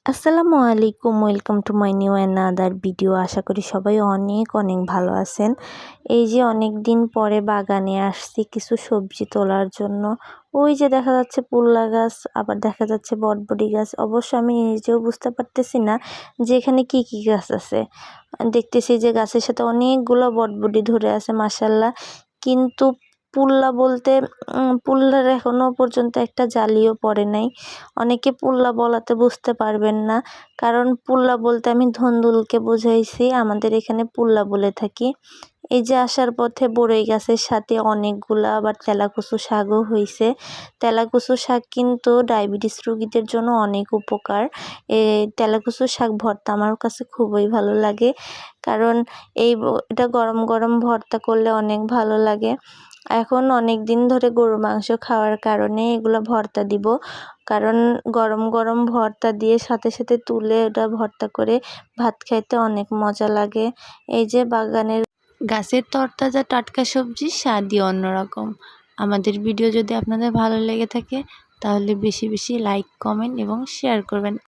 আসসালামু আলাইকুম, welcome to my new another video. আশা করি সবাই অনেক অনেক ভালো আছেন। এই যে অনেক দিন পরে বাগানে আসছি কিছু সবজি তোলার জন্য। ওই যে দেখা যাচ্ছে পুল্লা গাছ, আবার দেখা যাচ্ছে বটবটি গাছ। অবশ্য আমি নিজেও বুঝতে পারতেছি না যে এখানে কি কি গাছ আছে। দেখতেছি যে গাছের সাথে অনেকগুলো বটবটি ধরে আছে মাশাআল্লাহ, কিন্তু পুল্লা বলতে পুল্লার এখনো পর্যন্ত একটা জালিও পড়ে নাই। অনেকে পুল্লা বলাতে বুঝতে পারবেন না, কারণ পুল্লা বলতে আমি ধুন্দুলকে বুঝাইছি, আমাদের এখানে পুল্লা বলে থাকি। এই যে আসার পথে বড়ই গাছের সাথে অনেকগুলা আবার তেলাকুচু শাকও হয়েছে। তেলাকুচু শাক কিন্তু ডায়াবেটিস রোগীদের জন্য অনেক উপকার। এই তেলাকুচু শাক ভর্তা আমার কাছে খুবই ভালো লাগে, কারণ এটা গরম গরম ভর্তা করলে অনেক ভালো লাগে। এখন অনেক দিন ধরে গরুর মাংস খাওয়ার কারণে এগুলো ভর্তা দিব, কারণ গরম গরম ভর্তা দিয়ে সাথে সাথে তুলে ওটা ভর্তা করে ভাত খাইতে অনেক মজা লাগে। এই যে বাগানের গাছের তরতাজা টাটকা সবজি স্বাদই অন্যরকম। আমাদের ভিডিও যদি আপনাদের ভালো লেগে থাকে তাহলে বেশি বেশি লাইক, কমেন্ট এবং শেয়ার করবেন।